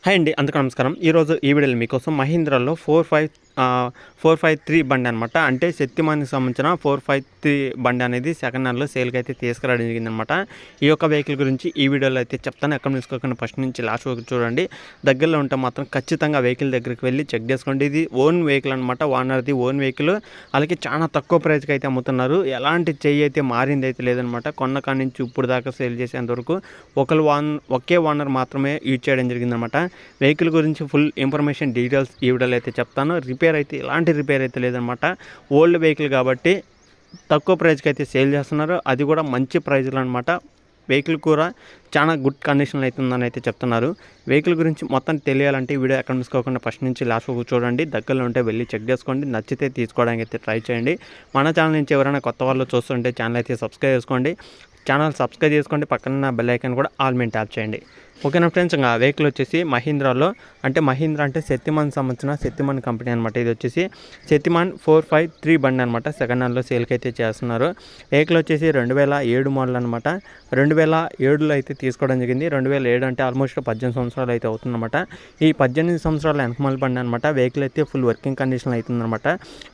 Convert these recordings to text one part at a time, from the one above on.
Hi అండి, అందరికీ నమస్కారం. ఈరోజు ఈ వీడియోలో మీకోసం మహీంద్రాలో 453 బండి అనమాట. అంటే శక్తిమాన్‌కి సంబంధించిన 453 బండి అనేది సెకండ్ హ్యాండ్‌లో సేల్‌కి అయితే తీసుకురావడం జరిగిందనమాట. ఈ యొక్క వెహికల్ గురించి ఈ వీడియోలో అయితే చెప్తాను. ఎక్కడ తీసుకోకుండా ఫస్ట్ నుంచి లాస్ట్ వరకు చూడండి. దగ్గరలో ఉంటే మాత్రం ఖచ్చితంగా వెహికల్ దగ్గరికి వెళ్ళి చెక్ చేసుకోండి. ఇది ఓన్ వెహికల్ అనమాట. ఓనర్ది ఓన్ వెహికల్. అలాగే చాలా తక్కువ ప్రైస్‌కి అయితే అమ్ముతున్నారు. ఎలాంటి చెయ్యి అయితే మారింది అయితే లేదనమాట. కొన్న కాడి నుంచి ఇప్పుడు దాకా సేల్ చేసేంత వరకు ఒకే ఓనర్ మాత్రమే యూజ్ చేయడం జరిగిందనమాట. వెహికల్ గురించి ఫుల్ ఇన్ఫర్మేషన్ డీటెయిల్స్ ఈ వీడియోలో అయితే చెప్తాను. రిపేర్ అయితే ఎలాంటి రిపేర్ అయితే లేదనమాట. ఓల్డ్ వెహికల్ కాబట్టి తక్కువ ప్రైస్కి అయితే సేల్ చేస్తున్నారు. అది కూడా మంచి ప్రైజ్లో అనమాట. వెహికల్ కూడా చాలా గుడ్ కండిషన్లో అవుతుందని అయితే చెప్తున్నారు. వెహికల్ గురించి మొత్తం తెలియాలంటే ఈ వీడియో ఎక్కడ మిసుకోకుండా ఫస్ట్ నుంచి లాస్ట్ వరకు చూడండి. దగ్గరలో ఉంటే వెళ్ళి చెక్ చేసుకోండి. నచ్చితే తీసుకోవడానికి అయితే ట్రై చేయండి. మన ఛానల్ నుంచి ఎవరైనా కొత్త వాళ్ళు చూస్తుంటే ఛానల్ అయితే సబ్స్క్రైబ్ చేసుకోండి. ఛానల్ సబ్స్క్రైబ్ చేసుకోండి. పక్కన బెల్ ఐకాన్ కూడా ఆల్ మీద ట్యాప్ చేయండి. ఓకేనా ఫ్రెండ్స్, ఇంకా వెహికల్ వచ్చేసి మహీంద్రాలో మహీంద్రా అంటే శక్తిమాన్ సంబంధించిన శక్తిమాన్ కంపెనీ అనమాట. ఇది వచ్చేసి శక్తిమాన్ 453 బండి అనమాట. సెకండ్ హ్యాండ్లో సేల్కి అయితే చేస్తున్నారు. వెహికల్ వచ్చేసి 2007 మోడల్ అనమాట. 2007లో అయితే తీసుకోవడం జరిగింది. 2007 అంటే ఆల్మోస్ట్ 18 సంవత్సరాలు అయితే అవుతుందన్నమాట. ఈ 18 సంవత్సరాల వెనకమాల బండి అనమాట. వెహికల్ అయితే ఫుల్ వర్కింగ్ కండిషన్లో అవుతుందన్నమాట.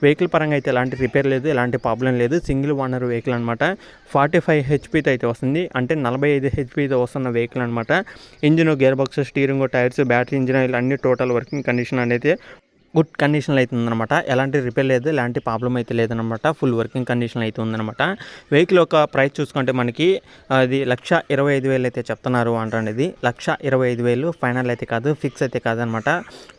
వెహికల్ పరంగా అయితే ఎలాంటి రిపేర్ లేదు, ఎలాంటి ప్రాబ్లం లేదు. సింగిల్ ఓనర్ వెహికల్ అనమాట. 45 హెచ్పీతో అయితే వస్తుంది. అంటే 45 హెచ్పీతో వస్తున్న వెహికల్ అనమాట. Engine, gear box, steering, tyres, battery, engine అన్ని టోటల్ వర్కింగ్ కండిషన్ అనేది గుడ్ కండిషన్లో అయితే ఉందన్నమాట. ఎలాంటి రిపేర్ లేదు, ఎలాంటి ప్రాబ్లం అయితే లేదనమాట. ఫుల్ వర్కింగ్ కండిషన్లో అయితే ఉందన్నమాట. వెహికల్ ఒక ప్రైస్ చూసుకుంటే మనకి అది 1,25,000 అయితే చెప్తున్నారు అంటండి. ఇది 1,25,000 ఫైనల్ అయితే కాదు, ఫిక్స్ అయితే కాదనమాట.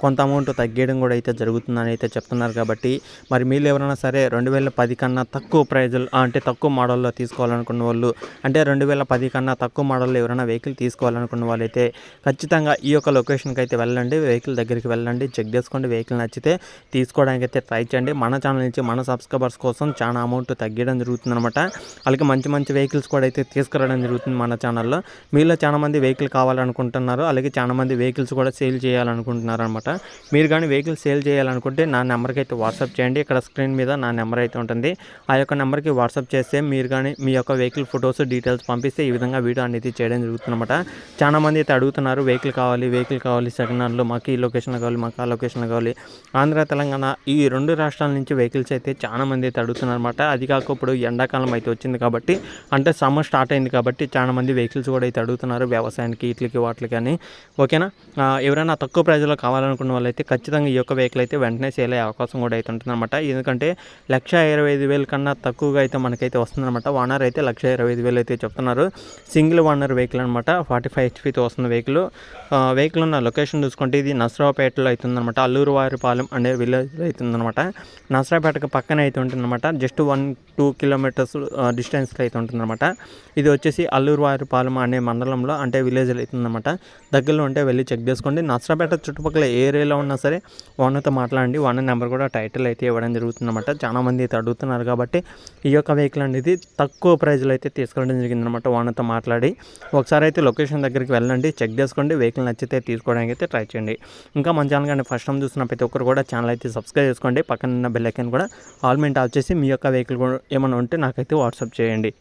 కొంత అమౌంట్ తగ్గడం కూడా అయితే జరుగుతుందని అయితే చెప్తున్నారు. కాబట్టి మరి మీరు ఎవరైనా సరే 2010 కన్నా తక్కువ ప్రైజులు అంటే తక్కువ మోడల్లో తీసుకోవాలనుకున్న వాళ్ళు, అంటే 2010 కన్నా తక్కువ మోడల్లో ఎవరైనా వెహికల్ తీసుకోవాలనుకున్న వాళ్ళు అయితే ఖచ్చితంగా ఈ యొక్క లొకేషన్కి అయితే వెళ్ళండి. వెహికల్ దగ్గరికి వెళ్ళండి, చెక్ చేసుకోండి. వెహికల్ నచ్చితే తీసుకోవడానికి అయితే ట్రై చేయండి. మన ఛానల్ నుంచి మన సబ్స్క్రైబర్స్ కోసం చాలా అమౌంట్ తగ్గడం జరుగుతుంది అనమాట. అలాగే మంచి మంచి వెహికల్స్ కూడా అయితే తీసుకురావడం జరుగుతుంది మన ఛానల్లో. మీలో చాలా మంది వెహికల్ కావాలనుకుంటున్నారు, అలాగే చాలా మంది వెహికల్స్ కూడా సేల్ చేయాలనుకుంటున్నారు అనమాట. మీరు కానీ వెహికల్ సేల్ చేయాలనుకుంటే నా నెంబర్కి అయితే వాట్సాప్ చేయండి. ఇక్కడ స్క్రీన్ మీద నా నెంబర్ అయితే ఉంటుంది. ఆ యొక్క నెంబర్కి వాట్సాప్ చేస్తే మీరు కానీ మీ యొక్క వెహికల్ ఫొటోస్ డీటెయిల్స్ పంపిస్తే ఈ విధంగా వీడియో అనేది చేయడం జరుగుతుంది అనమాట. చాలా మంది అయితే అడుగుతున్నారు, వెహికల్ కావాలి సెకండ్ హ్యాండ్లో, మాకు ఈ లొకేషన్లో కావాలి, మాకు ఆ లొకేషన్లో కావాలి. ఆంధ్ర, తెలంగాణ ఈ రెండు రాష్ట్రాల నుంచి వెహికల్స్ అయితే చాలా మంది అయితే అడుగుతున్నారు అనమాట. అది కాక ఇప్పుడు ఎండాకాలం అయితే వచ్చింది కాబట్టి, అంటే సమ్మర్ స్టార్ట్ అయింది కాబట్టి చాలా మంది వెహికల్స్ కూడా అయితే అడుగుతున్నారు వ్యవసాయానికి, వీటికి వాటికి అని. ఓకేనా, ఎవరైనా తక్కువ ప్రైజ్లో కావాలనుకున్న వాళ్ళైతే ఖచ్చితంగా ఈ యొక్క వెహికల్ అయితే వెంటనే సేల్ అయ్యే అవకాశం కూడా అయితే ఉంటుందన్నమాట. ఎందుకంటే 1,25,000 కన్నా తక్కువగా అయితే మనకైతే వస్తుందన్నమాట. ఓనర్ అయితే 1,25,000 అయితే చెప్తున్నారు. సింగిల్ ఓనర్ వెహికల్ అనమాట. 45 హెచ్పీతో వస్తున్న వెహికల్ ఉన్న లొకేషన్ చూసుకుంటే ఇది నసరావుపేటలో అవుతుందన్నమాట. అల్లూరువారిపాలెం అనే విలేజ్ అవుతుందన్నమాట. నసరావుపేటకు పక్కన అయితే ఉంటుందన్నమాట. జస్ట్ 1-2 కిలోమీటర్స్ డిస్టెన్స్లో అయితే ఉంటుందన్నమాట. ఇది వచ్చేసి అల్లూరువారిపాలెం అనే మండలంలో అంటే విలేజ్లో అవుతుందన్నమాట. దగ్గరలో ఉంటే వెళ్ళి చెక్ చేసుకోండి. నసరావుపేట చుట్టుపక్కల ఏరియాలో ఉన్నా సరే ఓనర్తో మాట్లాడండి. ఓనర్ నెంబర్ కూడా టైటిల్ అయితే ఇవ్వడం జరుగుతుందన్నమాట. చాలా మంది అయితే అడుగుతున్నారు కాబట్టి ఈ యొక్క వెహికల్ అనేది తక్కువ ప్రైజ్లో అయితే తీసుకోవడం జరిగిందన్నమాట. ఓనర్తో మాట్లాడి ఒకసారి అయితే లొకేషన్ దగ్గరికి వెళ్ళండి, చెక్ చేసుకోండి. వెహికల్ నచ్చితే తీసుకోవడానికి అయితే ట్రై చేయండి. ఇంకా మన ఛానల్ కానీ ఫస్ట్ టైం చూస్తున్న ప్రతి ఒక్కరు కూడా ఛానల్ అయితే సబ్స్క్రైబ్ చేసుకోండి. పక్కన ఉన్న బెల్ ఐకాన్ కూడా ఆల్ మీద ట్యాప్ చేసి మీ యొక్క వెహికల్ కూడా ఏమైనా ఉంటే నాకైతే వాట్సాప్ చేయండి.